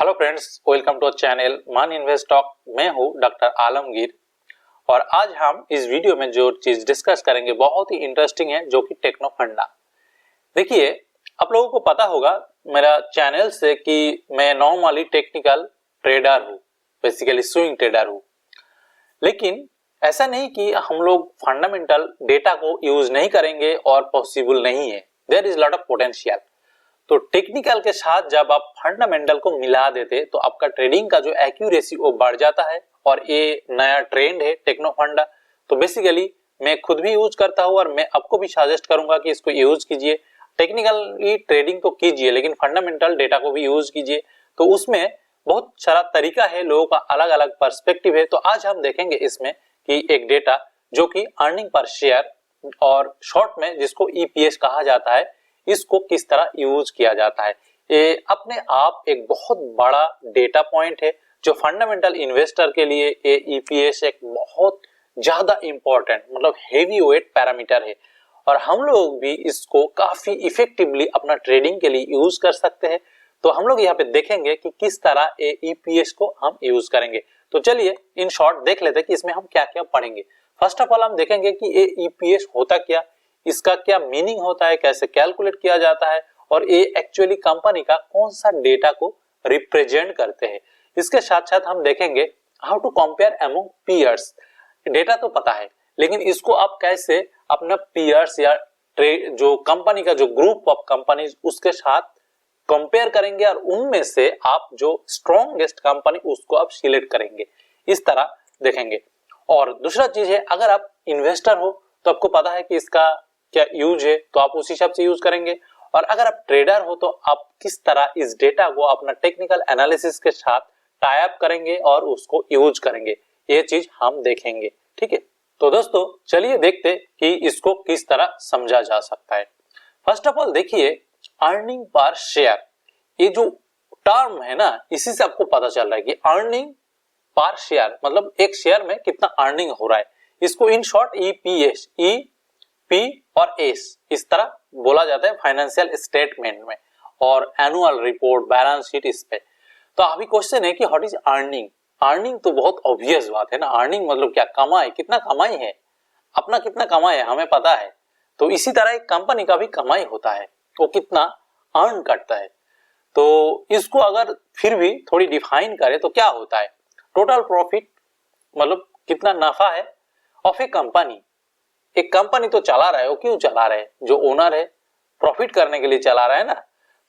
Hello friends, welcome to channel Maan invest talk. मैं हूं doctor Alamgir और आज हम इस वीडियो में जो चीज डिस्कस करेंगे बहुत ही इंटरेस्टिंग है, जो कि टेक्नो फंडा। देखिए, आप लोगों को पता होगा मेरा चैनल से कि मैं नॉर्मली टेक्निकल ट्रेडर हूं, बेसिकली स्विंग ट्रेडर हूं। लेकिन ऐसा नहीं कि हम लोग फंडामेंटल डेटा को यूज नहीं करेंगे और पॉसिबल नहीं है। There is lot of potential. तो टेक्निकल के साथ जब आप फंडामेंटल को मिला देते तो आपका ट्रेडिंग का जो एक्यूरेसी वो बढ़ जाता है। और ये नया ट्रेंड है टेक्नो फंडा। तो बेसिकली मैं खुद भी यूज करता हूँ और मैं आपको भी सजेस्ट करूंगा कि इसको यूज कीजिए। टेक्निकली ट्रेडिंग तो कीजिए लेकिन फंडामेंटल डेटा को भी यूज कीजिए। तो उसमें बहुत सारा तरीका है, लोगों का अलग अलग पर्सपेक्टिव है। तो आज हम देखेंगे इसमें कि एक डेटा जो कि अर्निंग पर शेयर और शॉर्ट में जिसको ईपीएस कहा जाता है, इसको किस तरह यूज किया जाता है। ये अपने आप एक बहुत बड़ा डेटा पॉइंट है जो फंडामेंटल इन्वेस्टर के लिए ये ईपीएस एक बहुत ज्यादा इंपॉर्टेंट मतलब हेवी वेट पैरामीटर है। और हम लोग भी इसको काफी इफेक्टिवली अपना ट्रेडिंग के लिए यूज कर सकते हैं। तो हम लोग यहाँ पे देखेंगे कि किस तरह ये ईपीएस को हम यूज करेंगे। तो चलिए इन शॉर्ट देख लेते हैं कि इसमें हम क्या क्या पढ़ेंगे। फर्स्ट ऑफ ऑल हम देखेंगे कि ये ईपीएस होता क्या, इसका क्या मीनिंग होता है, कैसे कैलकुलेट किया जाता है और ये एक्चुअली कंपनी का कौन सा डेटा को रिप्रेजेंट करते हैं। इसके साथ साथ हम देखेंगे how to compare among peers. Data तो पता है लेकिन इसको आप कैसे अपना पीयर्स या जो कंपनी का जो ग्रुप ऑफ कंपनीज उसके साथ कंपेयर करेंगे और उनमें से आप जो स्ट्रॉन्गेस्ट कंपनी उसको आप सिलेक्ट करेंगे, इस तरह देखेंगे। और दूसरा चीज है, अगर आप इन्वेस्टर हो तो आपको पता है कि इसका क्या यूज है, तो आप उस हिसाब से यूज करेंगे। और अगर आप ट्रेडर हो तो आप किस तरह इस डेटा को अपना टेक्निकल एनालिसिस के साथ टाई अप करेंगे और उसको यूज करेंगे, ये चीज हम देखेंगे। ठीक है, तो दोस्तों चलिए देखते कि इसको किस तरह समझा जा सकता है। फर्स्ट ऑफ ऑल देखिए, अर्निंग पर शेयर, ये जो टर्म है ना, इसी से आपको पता चल रहा है कि अर्निंग पर शेयर मतलब एक शेयर में कितना अर्निंग हो रहा है। इसको in short EPS, E P और एस इस तरह बोला जाता है फाइनेंशियल स्टेटमेंट में और एनुअल रिपोर्ट, बैलेंस शीट इस पे। तो अभी क्वेश्चन है कि व्हाट इज अर्निंग। अर्निंग तो बहुत ऑब्वियस बात है ना, अर्निंग मतलब क्या, कमाई, कितना कमाई है, अपना कितना कमाई है हमें पता है। तो इसी तरह एक कंपनी का भी कमाई होता है, वो कितना अर्न करता है। तो इसको अगर फिर भी थोड़ी डिफाइन करें तो क्या होता है, टोटल प्रॉफिट मतलब कितना नफा है ऑफ ए कंपनी। एक कंपनी तो चला रहा है, वो क्यों चला रहा है, जो ओनर है प्रॉफिट करने के लिए चला रहा है ना।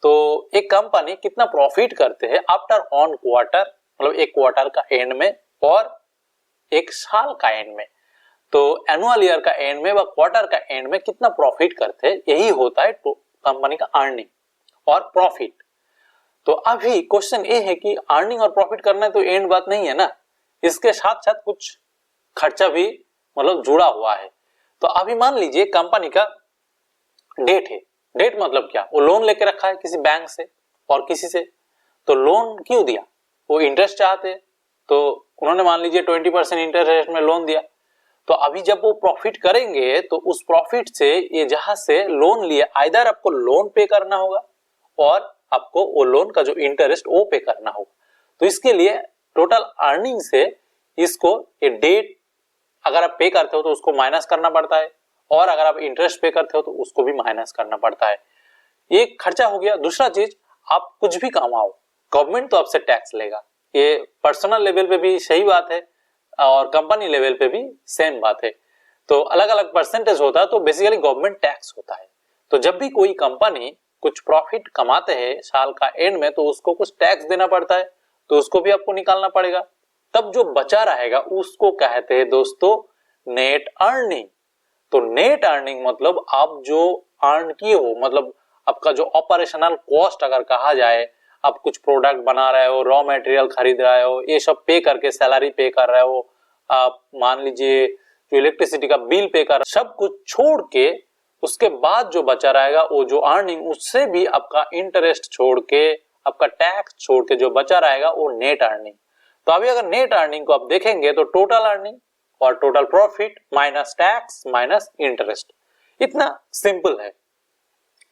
तो एक कंपनी कितना प्रॉफिट करते हैं आफ्टर ऑन क्वार्टर, मतलब एक क्वार्टर का एंड में और एक साल का एंड में। तो एनुअल ईयर का एंड में व क्वार्टर का एंड में कितना प्रॉफिट करते हैं, यही होता है कंपनी का अर्निंग और प्रॉफिट। तो अभी क्वेश्चन ये है कि अर्निंग और प्रॉफिट करना है तो एंड बात नहीं है ना, इसके साथ साथ कुछ खर्चा भी मतलब जुड़ा हुआ है। तो अभी मान लीजिए कंपनी का डेट है, डेट मतलब क्या, वो लोन लेके रखा है किसी बैंक से और किसी से। तो लोन क्यों दिया, वो इंटरेस्ट चाहते हैं, तो उन्होंने मान लीजिए 20% इंटरेस्ट रेट में लोन दिया। तो अभी जब वो प्रॉफिट करेंगे तो उस प्रॉफिट से ये जहां से लोन लिए, आइदर आपको लोन पे करना होगा और आपको वो लोन का जो इंटरेस्ट वो पे करना होगा। तो इसके लिए टोटल अर्निंग से इसको ये डेट अगर आप पे करते हो तो उसको माइनस करना पड़ता है और अगर आप इंटरेस्ट पे करते हो तो उसको भी माइनस करना पड़ता है। ये खर्चा हो गया। दूसरा चीज, आप कुछ भी कमाओ गवर्नमेंट तो आपसे टैक्स लेगा, ये पर्सनल लेवल पे भी सही बात है और कंपनी लेवल पे भी सेम बात है। तो अलग अलग परसेंटेज होता है, तो बेसिकली गवर्नमेंट टैक्स होता है। तो जब भी कोई कंपनी कुछ प्रॉफिट कमाते हैं साल का एंड में तो उसको कुछ टैक्स देना पड़ता है, तो उसको भी आपको निकालना पड़ेगा। तब जो बचा रहेगा उसको कहते हैं दोस्तों नेट अर्निंग। तो नेट अर्निंग मतलब आप जो अर्न किए हो, मतलब आपका जो ऑपरेशनल कॉस्ट अगर कहा जाए, आप कुछ प्रोडक्ट बना रहे हो, रॉ मटेरियल खरीद रहे हो, ये सब पे करके सैलरी पे कर रहे हो, आप मान लीजिए जो इलेक्ट्रिसिटी का बिल पे कर, सब कुछ छोड़ के उसके बाद जो बचा रहेगा वो जो अर्निंग, उससे भी आपका इंटरेस्ट छोड़ के, आपका टैक्स छोड़ के जो बचा रहेगा वो नेट अर्निंग। तो अभी अगर नेट अर्निंग को आप देखेंगे तो टोटल अर्निंग और total profit minus tax minus interest, इतना सिंपल है।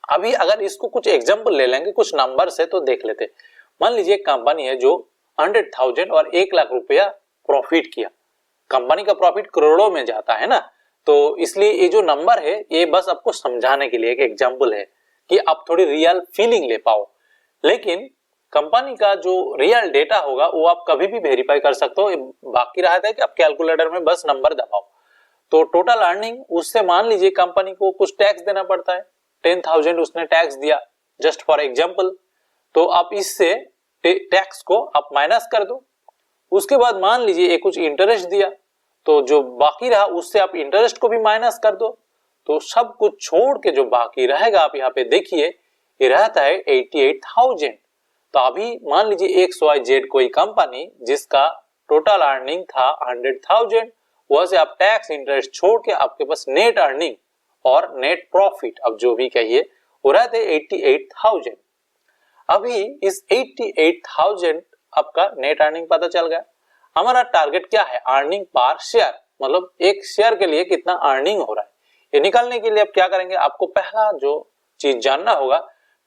अभी अगर इसको कुछ एग्जांपल ले लेंगे कुछ नंबर से तो देख लेते। मान लीजिए एक कंपनी है जो 100,000 और 1 लाख रुपया प्रॉफिट किया। कंपनी का प्रॉफिट करोड़ों में जाता है ना, तो इसलिए ये जो नंबर है ये बस आपको समझाने के लिए एक एग्जांपल है कि आप थोड़ी रियल फीलिंग ले पाओ। लेकिन कंपनी का जो रियल डेटा होगा वो आप कभी भी वेरीफाई कर सकते हो, बाकी रहता है कि आप कैलकुलेटर में बस नंबर दबाओ। तो टोटल अर्निंग, उससे मान लीजिए कंपनी को कुछ टैक्स देना पड़ता है, 10,000 उसने टैक्स दिया जस्ट फॉर एग्जांपल, तो आप इससे टैक्स को आप माइनस कर दो। उसके बाद मान लीजिए ये कुछ इंटरेस्ट दिया, तो जो बाकी रहा उससे आप इंटरेस्ट को भी माइनस कर दो, तो सब कुछ छोड़ के जो बाकी रहेगा आप यहाँ पे देखिए ये रहता है 88,000। तो अभी मान लीजिए XYZ कोई कंपनी जिसका टोटल अर्निंग था 100,000, वहां से आप टैक्स इंटरेस्ट छोड़ के आपके पास नेट अर्निंग और नेट प्रॉफिट, अब जो भी कहिए, वो रहते 88,000। अभी इस 88,000 आपका नेट अर्निंग पता चल गया। हमारा टारगेट क्या है? अर्निंग पर शेयर, मतलब एक शेयर के लिए कितना अर्निंग हो रहा है, ये निकालने के लिए आप क्या करेंगे, आपको पहला जो चीज जानना होगा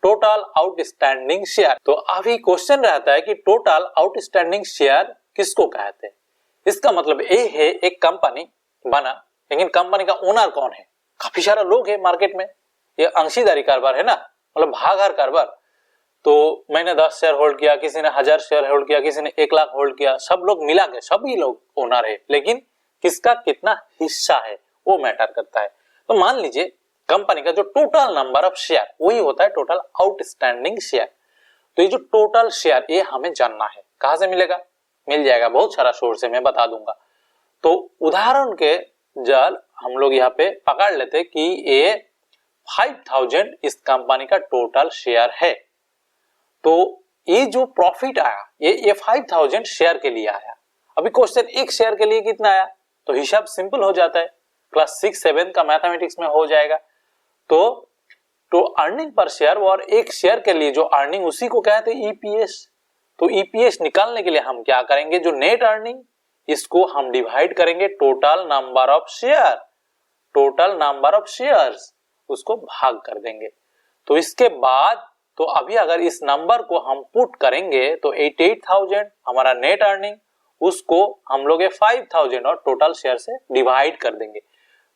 टोटल आउटस्टैंडिंग शेयर। तो अभी क्वेश्चन रहता है कि टोटल आउटस्टैंडिंग शेयर किसको कहते हैं। इसका मतलब ये है एक कंपनी बना, लेकिन कंपनी का ओनर कौन है? काफी सारे लोग है मार्केट में, ये अंशीदारी कारोबार है ना, मतलब भागार कारोबार। तो मैंने 10 शेयर होल्ड किया, किसी ने 1000 शेयर होल्ड किया, किसी ने 1 लाख होल्ड किया, सब लोग मिला के सभी लोग ओनर है, लेकिन किसका कितना हिस्सा है वो मैटर करता है। तो मान लीजिए कंपनी का जो टोटल नंबर ऑफ शेयर वही होता है टोटल आउटस्टैंडिंग शेयर। तो ये जो टोटल शेयर ये हमें जानना है, कहां से मिलेगा? मिल जाएगा, बहुत सारा सोर्स है, मैं बता दूंगा। तो उदाहरण के जल हम लोग यहाँ पे पकड़ लेते कि ये 5,000 इस कंपनी का टोटल शेयर है। तो ये जो प्रॉफिट आया ये 5,000 शेयर के लिए आया। अभी क्वेश्चन एक शेयर के लिए कितना आया, तो हिसाब सिंपल हो जाता है, क्लास 6-7 का मैथमेटिक्स में हो जाएगा। तो अर्निंग पर शेयर और एक शेयर के लिए जो अर्निंग उसी को कहते हैं ईपीएस। तो ईपीएस निकालने के लिए हम क्या करेंगे, जो नेट अर्निंग इसको हम डिवाइड करेंगे total number of share, total number of shares उसको भाग कर देंगे। तो इसके बाद तो अभी अगर इस नंबर को हम पुट करेंगे तो 88,000 हमारा नेट अर्निंग, उसको हम लोग 5,000 और टोटल शेयर से डिवाइड कर देंगे।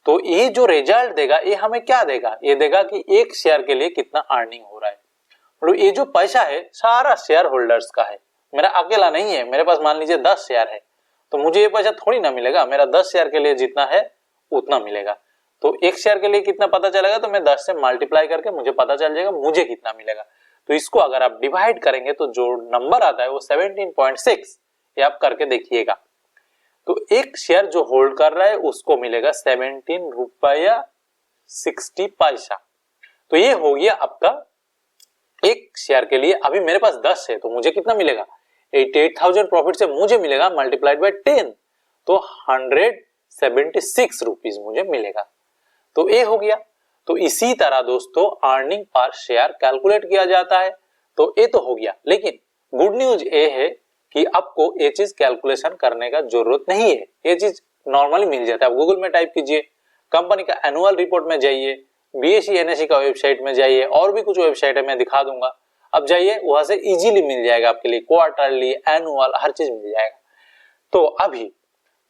तो ये जो रिजल्ट देगा ये हमें क्या देगा, ये देगा कि एक शेयर के लिए कितना अर्निंग हो रहा है। मतलब ये जो पैसा है सारा शेयर होल्डर्स का है, मेरा अकेला नहीं है। मेरे पास मान लीजिए 10 शेयर है, तो मुझे ये पैसा थोड़ी ना मिलेगा, मेरा 10 शेयर के लिए जितना है उतना मिलेगा। तो एक शेयर के लिए कितना पता चलेगा, तो मैं 10 से मल्टीप्लाई करके मुझे पता चल जाएगा मुझे कितना मिलेगा। तो इसको अगर आप डिवाइड करेंगे तो जो नंबर आता है वो 17.6, ये आप करके देखिएगा। तो एक शेयर जो होल्ड कर रहा है उसको मिलेगा 17 रुपया 60 पैसा। तो ये हो गया आपका एक शेयर के लिए। अभी मेरे पास 10 है तो मुझे कितना मिलेगा, 88,000 प्रॉफिट से मुझे मिलेगा मल्टीप्लाइड बाय 10, तो 176 रुपीज मुझे मिलेगा। तो ये हो गया। तो इसी तरह दोस्तों अर्निंग पर शेयर कैलकुलेट किया जाता है। तो ये तो हो गया, लेकिन गुड न्यूज ये है कि आपको ये चीज कैलकुलेशन करने का जरूरत नहीं है, ये चीज नॉर्मली मिल जाता है। आप गूगल में टाइप कीजिए, कंपनी का एनुअल रिपोर्ट में जाइए, बीएसई एनएसई का वेबसाइट में जाइए, और भी कुछ वेबसाइट है मैं दिखा दूंगा, अब जाइए वहां से इजीली मिल जाएगा आपके लिए, क्वार्टरली एनुअल हर चीज मिल जाएगा। तो अभी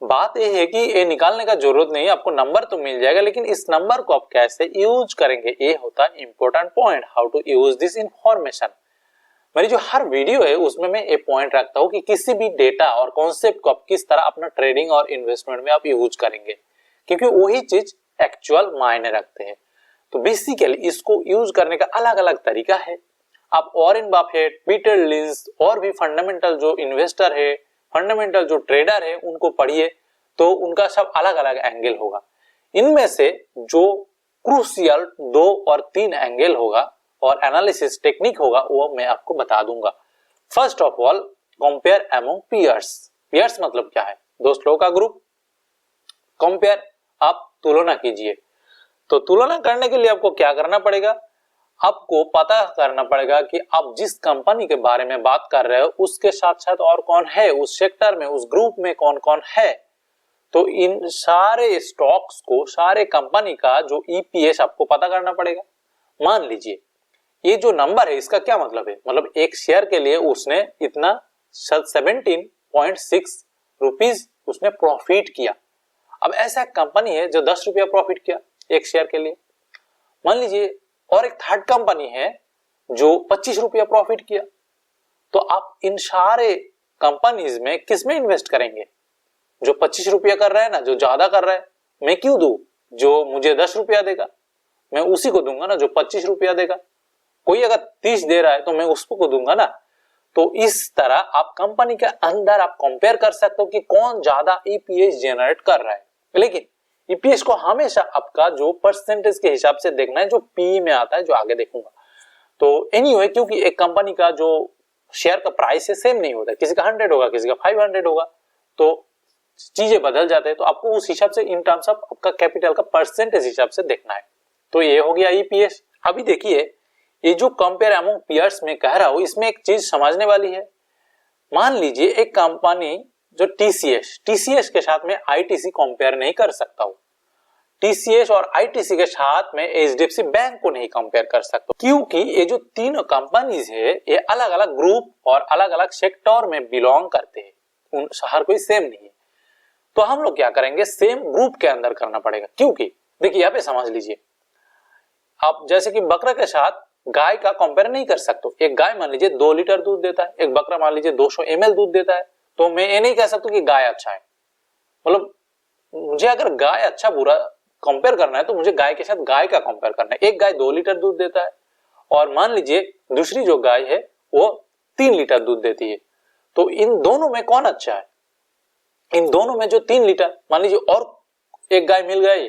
बात यह है कि ये निकालने का जरूरत नहीं है, आपको नंबर तो मिल जाएगा, लेकिन इस नंबर को आप कैसे यूज करेंगे ये होता है important point, how to use this information. मेरी जो हर वीडियो है उसमें मैं ये पॉइंट रखता हूँ कि किसी भी डेटा और कॉन्सेप्ट को आप किस तरह अपना ट्रेडिंग और इन्वेस्टमेंट में आप यूज करेंगे, क्योंकि वही चीज एक्चुअल मायने रखते हैं। तो बेसिकली इसको यूज करने का अलग अलग तरीका है। आप वॉरेन बफेट, पीटर लिंच और भी फंडामेंटल जो इन्वेस्टर है, फंडामेंटल जो ट्रेडर है उनको पढ़िए, तो उनका सब अलग अलग एंगल होगा। इनमें से जो क्रूशियल 2 और 3 एंगल होगा और एनालिसिस टेक्निक होगा वो मैं आपको बता दूंगा। First of all compare among peers. Peers मतलब क्या है, दोस्त लोगों का ग्रुप। कंपेयर आप तुलना कीजिए। तो तुलना करने के लिए आपको क्या करना पड़ेगा, आपको पता करना पड़ेगा कि आप जिस कंपनी के बारे में बात कर रहे हो उसके साथ साथ और कौन है उस सेक्टर में, उस ग्रुप में कौन कौन है। तो इन सारे स्टॉक्स को, सारे कंपनी का जो ईपीएस आपको पता करना पड़ेगा। मान लीजिए ये जो नंबर है इसका क्या मतलब है, मतलब एक शेयर के लिए उसने इतना 17.6 रुपीज उसने प्रॉफिट किया। अब ऐसा कंपनी है जो 10 रुपया प्रॉफिट किया एक शेयर के लिए, मान लीजिए, और एक थर्ड कंपनी है जो 25 रुपया प्रॉफिट किया। तो आप इन सारे कंपनीज में किस में इन्वेस्ट करेंगे? जो 25 रुपया कर रहा है ना, जो ज्यादा कर रहा है, मैं क्यों दूं? जो मुझे 10 रुपया देगा मैं उसी को दूंगा ना जो 25 रुपया देगा। कोई अगर 30 दे रहा है तो मैं उसको दूंगा ना। तो इस तरह आप कंपनी के अंदर आप कंपेयर कर सकते हो कि कौन ज्यादा ईपीएस जनरेट कर रहा है। लेकिन ईपीएस को हमेशा आपका जो परसेंटेज के हिसाब से देखना है, जो पी में आता है, जो आगे देखूंगा। तो एनीवे, क्योंकि एक कंपनी का जो शेयर का प्राइस है सेम नहीं होता, किसी का 100 होगा, किसी का 500 होगा, तो चीजें बदल जाते हैं। तो आपको उस हिसाब से इन टर्म्स ऑफ आपका कैपिटल का परसेंटेज हिसाब से देखना है। तो ये हो गया ईपीएस। अभी देखिए, ये जो कंपेयर अमंग पीयर्स में कह रहा हूं, इसमें एक चीज समझने वाली है। मान लीजिए एक कंपनी जो टीसीएस के साथ में आईटीसी कंपेयर नहीं कर सकता हूं, टीसीएस और आईटीसी के साथ में एचडीएफसी बैंक को नहीं कंपेयर कर सकता, क्योंकि ये जो तीनों कंपनीज है ये अलग अलग ग्रुप और अलग अलग सेक्टर में बिलोंग करते हैं, उन हर कोई सेम नहीं है। तो हम लोग क्या करेंगे, सेम ग्रुप के अंदर करना पड़ेगा। क्योंकि देखिए यहाँ पे समझ लीजिए, आप जैसे कि बकरा के साथ गाय का कंपेयर नहीं कर सकते। एक गाय मान लीजिए 2 लीटर दूध देता है, एक बकरा मान लीजिए 200 ml दूध देता है। तो मैं ये नहीं कह सकता कि गाय अच्छा है, मतलब मुझे अगर गाय अच्छा बुरा कंपेयर करना है तो मुझे गाय के साथ गाय का कंपेयर करना है। एक गाय 2 लीटर दूध देता है और मान लीजिए दूसरी जो गाय है वो 3 लीटर दूध देती है। तो इन दोनों में कौन अच्छा है? इन दोनों में जो 3 लीटर, मान लीजिए और एक गाय मिल गई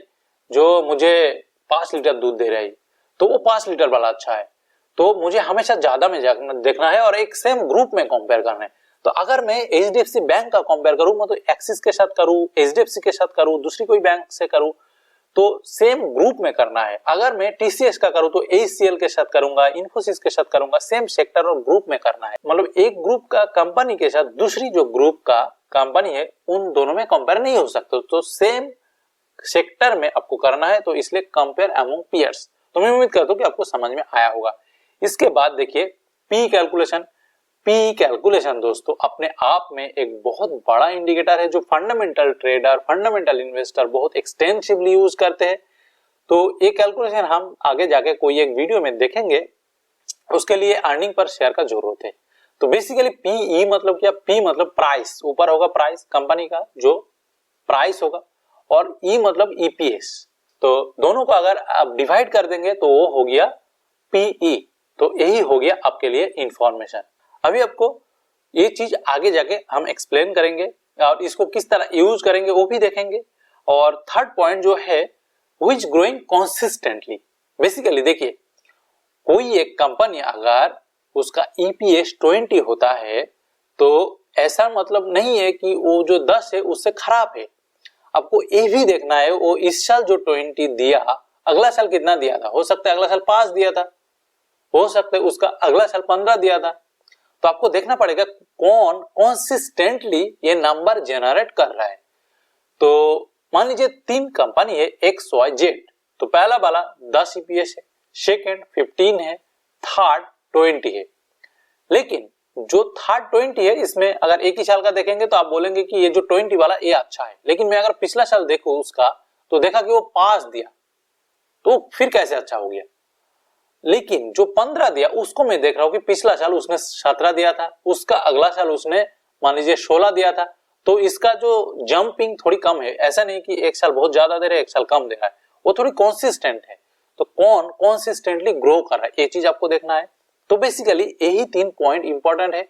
जो मुझे 5 लीटर दूध दे रही, तो वो 5 लीटर वाला अच्छा है। तो मुझे हमेशा ज्यादा में देखना है और एक सेम ग्रुप में कंपेयर करना है। तो अगर मैं एचडीएफसी बैंक का कंपेयर करूं, मैं तो एक्सिस के साथ करूं, एचडीएफसी के साथ करूं, दूसरी कोई बैंक से करूं, तो सेम ग्रुप में करना है। अगर मैं टीसीएस का करूं तो एचसीएल के साथ करूंगा, इन्फोसिस के साथ करूंगा, सेम सेक्टर और ग्रुप में करना है। मतलब एक ग्रुप का कंपनी के साथ दूसरी जो ग्रुप का कंपनी है उन दोनों में कंपेयर नहीं हो सकते। तो सेम सेक्टर में आपको करना है, तो इसलिए कंपेयर अमंग पीयर्स। तो मैं उम्मीद करता हूं कि आपको समझ में आया होगा। इसके बाद देखिए पी कैलकुलेशन। पी कैलकुलेशन दोस्तों अपने आप में एक बहुत बड़ा इंडिकेटर है जो फंडामेंटल ट्रेडर, फंडामेंटल इन्वेस्टर बहुत एक्सटेंसिवली यूज करते हैं। तो ये कैलकुलेशन हम आगे जाके कोई एक वीडियो में देखेंगे, उसके लिए अर्निंग पर शेयर का जरूरत है। तो बेसिकली पीई मतलब क्या? पी मतलब प्राइस, ऊपर होगा प्राइस कंपनी का जो प्राइस होगा, और ई मतलब ईपीएस। तो दोनों को अगर आप डिवाइड कर देंगे तो वो हो गया पीई। तो यही हो गया आपके लिए इंफॉर्मेशन। अभी आपको ये चीज आगे जाके हम एक्सप्लेन करेंगे और इसको किस तरह यूज करेंगे वो भी देखेंगे। और थर्ड पॉइंट जो है व्हिच ग्रोइंग कंसिस्टेंटली। बेसिकली देखिए, कोई एक कंपनी अगर उसका ईपीएस 20 होता है तो ऐसा मतलब नहीं है कि वो जो 10 है उससे खराब है। आपको ये भी देखना है वो इस साल जो 20 दिया, अगला साल कितना दिया था। हो सकता है अगला साल 5 दिया था, हो सकता है उसका अगला साल 15 दिया था। तो आपको देखना पड़ेगा कौन कंसिस्टेंटली ये नंबर जनरेट कर रहा है। तो मान लीजिए 3 कंपनी है XYZ। तो पहला वाला 10 ईपीएस है, सेकंड 15 है, थर्ड 20 है। लेकिन जो थर्ड 20 है इसमें अगर एक ही साल का देखेंगे तो आप बोलेंगे कि ये जो 20 वाला ये अच्छा है। लेकिन मैं अगर पिछला साल देखूं उसका तो देखा कि वो 5 दिया, तो फिर कैसे अच्छा हो गया। लेकिन जो 15 दिया उसको मैं देख रहा हूं कि पिछला साल उसने 17 दिया था, उसका अगला साल उसने मान लीजिए 16 दिया था। तो इसका जो जंपिंग थोड़ी कम है, ऐसा नहीं कि एक साल बहुत ज्यादा दे रहा है एक साल कम दे रहा है, वो थोड़ी कंसिस्टेंट है। तो कौन कंसिस्टेंटली ग्रो कर रहा है ये चीज आपको देखना है। तो बेसिकली यही 3 पॉइंट इंपॉर्टेंट है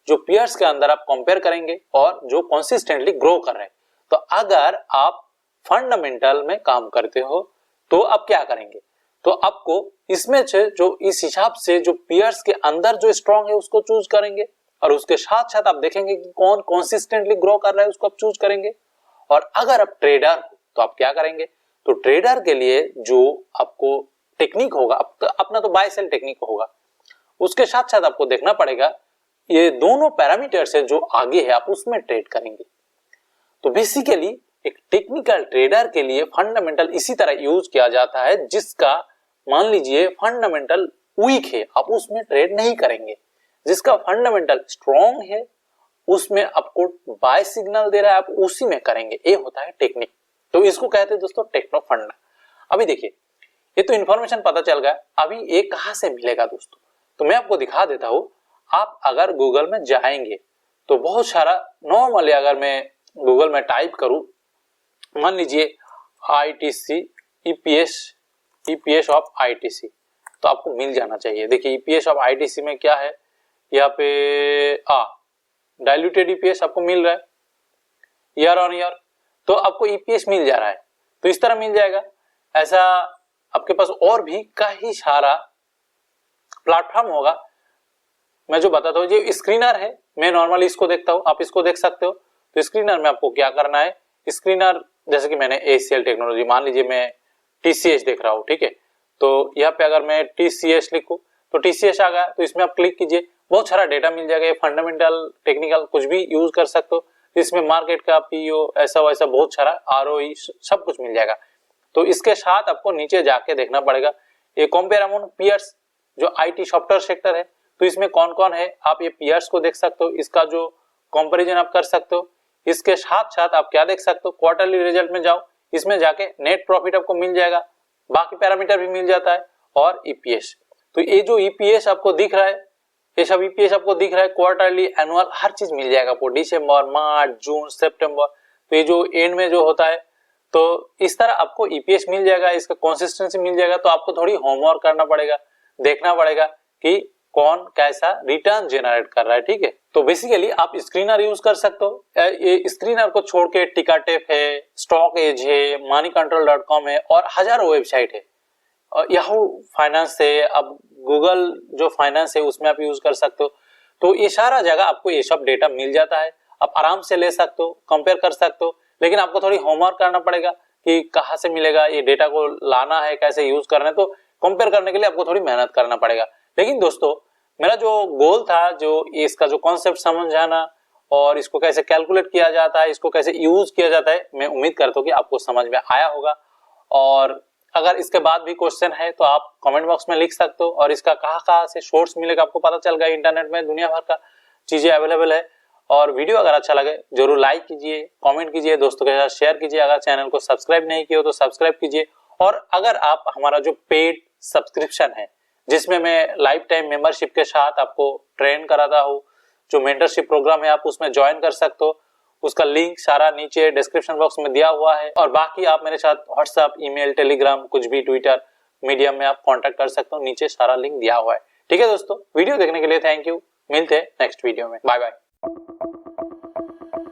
जो पीयर्स के अंदर आप कंपेयर करेंगे और जो कंसिस्टेंटली ग्रो कर रहे हैं। तो अगर आप फंडामेंटल में काम करते हो तो आप क्या करेंगे, तो आपको इसमें से जो इस हिसाब से जो पीयर्स के अंदर जो स्ट्रांग है उसको चूज करेंगे, और उसके साथ साथ आप देखेंगे कि कौन कंसिस्टेंटली ग्रो कर रहा है उसको आप चूज करेंगे। और अगर आप ट्रेडर हो तो आप क्या करेंगे, तो ट्रेडर के लिए जो आपको टेक्निक होगा अपना तो बाय सेल टेक्निक होगा, उसके साथ साथ आपको देखना पड़ेगा ये दोनों पैरामीटर्स है जो आगे है आप उसमें ट्रेड करेंगे। तो बेसिकली एक टेक्निकल ट्रेडर के लिए फंडामेंटल इसी तरह यूज किया जाता है, जिसका मान लीजिए फंडामेंटल वीक है आप उसमें ट्रेड नहीं करेंगे। जिसका फंडामेंटल स्ट्रॉन्ग है उसमें आपको बाय सिग्नल दे रहा है आप उसी में करेंगे, ये होता है टेक्निक। तो इसको कहते हैं दोस्तों टेक्नो फंडा। अभी देखिए ये तो इन्फॉर्मेशन पता चल गया, अभी ये कहां से मिलेगा दोस्तों, तो मैं आपको दिखा देता हूं। आप अगर गूगल में जाएंगे तो बहुत सारा नॉर्मली अगर मैं गूगल में टाइप करूं, मान लीजिए ITC EPS ऑफ ITC, तो आपको मिल जाना चाहिए। देखिए EPS ऑफ ITC में क्या है, यहाँ पे डाइल्यूटेड EPS आपको मिल रहा है ईयर ऑन ईयर, तो आपको EPS मिल जा रहा है, तो इस तरह मिल जाएगा। ऐसा आपके पास और भी कई सारा प्लेटफॉर्म होगा, मैं जो बताता हूँ। जो स्क्रीनर है मैं नॉर्मली इसको देखता हूँ, आप इसको देख सकते हो। तो स्क्रीनर में आपको क्या करना है, स्क्रीनर जैसे कि मैंने ACL टेक्नोलॉजी, मान लीजिए मैं TCS देख रहा हूँ, ठीक है, तो यहाँ पे अगर मैं TCS लिखूं तो TCS आ गया, तो इसमें आप क्लिक कीजिए, बहुत सारा डेटा मिल जाएगा। ये फंडामेंटल टेक्निकल कुछ भी यूज कर सकते हो, इसमें मार्केट का PO ऐसा वैसा बहुत सारा ROE सब कुछ मिल जाएगा। तो इसके साथ आपको नीचे जाके देखना पड़ेगा ये कंपेयर अमंग पीयर्स, जो IT सॉफ्टवेयर सेक्टर है, तो इसमें कौन कौन है आप ये पीयर्स को देख सकते हो, इसका जो कंपैरिजन आप कर सकते हो। इसके साथ साथ आप क्या देख सकते हो, क्वार्टरली रिजल्ट में जाओ, इसमें जाके नेट प्रॉफिट आपको मिल जाएगा, बाकी पैरामीटर भी मिल जाता है, और EPS। तो ये जो EPS आपको दिख रहा है, ये सब EPS आपको दिख रहा है, क्वार्टरली एनुअल हर चीज मिल जाएगा आपको, दिसंबर मार्च जून सितंबर, तो ये जो एंड में जो होता है, तो इस तरह आपको EPS मिल जाएगा, इसका कंसिस्टेंसी मिल जाएगा। तो आपको थोड़ी होमवर्क करना पड़ेगा, देखना पड़ेगा कि कौन कैसा रिटर्न जनरेट कर रहा है, ठीक है। तो बेसिकली आप स्क्रीनर यूज कर सकते हो, ये स्क्रीनर को छोड़ के टिकाटेप है, स्टॉक एज है, moneycontrol.com है, और हजारों वेबसाइट है, याहू फाइनेंस है, अब गूगल जो फाइनेंस है उसमें आप यूज कर सकते हो। तो ये सारा जगह आपको ये सब डेटा मिल जाता है, आप आराम से ले सकते हो, कंपेयर कर सकते हो, लेकिन आपको थोड़ी होमवर्क करना पड़ेगा कि कहाँ से मिलेगा, ये डेटा को लाना है, कैसे यूज करना है। तो कंपेयर करने के लिए आपको थोड़ी मेहनत करना पड़ेगा। लेकिन दोस्तों मेरा जो गोल था, जो इसका जो कॉन्सेप्ट समझाना और इसको कैसे कैलकुलेट किया जाता है, इसको कैसे यूज किया जाता है, मैं उम्मीद करता हूँ कि आपको समझ में आया होगा। और अगर इसके बाद भी क्वेश्चन है तो आप कमेंट बॉक्स में लिख सकते हो, और इसका कहाँ से सोर्स मिलेगा आपको पता चल गया, इंटरनेट में दुनिया भर का चीजें अवेलेबल है। और वीडियो अगर अच्छा लगे जरूर लाइक कीजिए, कमेंट कीजिए, दोस्तों के साथ शेयर कीजिए। अगर चैनल को सब्सक्राइब नहीं किया हो तो सब्सक्राइब कीजिए। और अगर आप हमारा जो पेड सब्सक्रिप्शन है, जिसमें मैं लाइफ टाइम मेंबरशिप के साथ आपको ट्रेन कराता हूँ, जो मेंटरशिप प्रोग्राम है, आप उसमें ज्वाइन कर सकते हो, उसका लिंक सारा नीचे डिस्क्रिप्शन बॉक्स में दिया हुआ है। और बाकी आप मेरे साथ व्हाट्सएप, ईमेल, टेलीग्राम, कुछ भी ट्विटर मीडियम में आप कांटेक्ट कर सकते हो, नीचे सारा लिंक दिया हुआ है। ठीक है दोस्तों, वीडियो देखने के लिए थैंक यू, मिलते हैं नेक्स्ट वीडियो में, बाय बाय।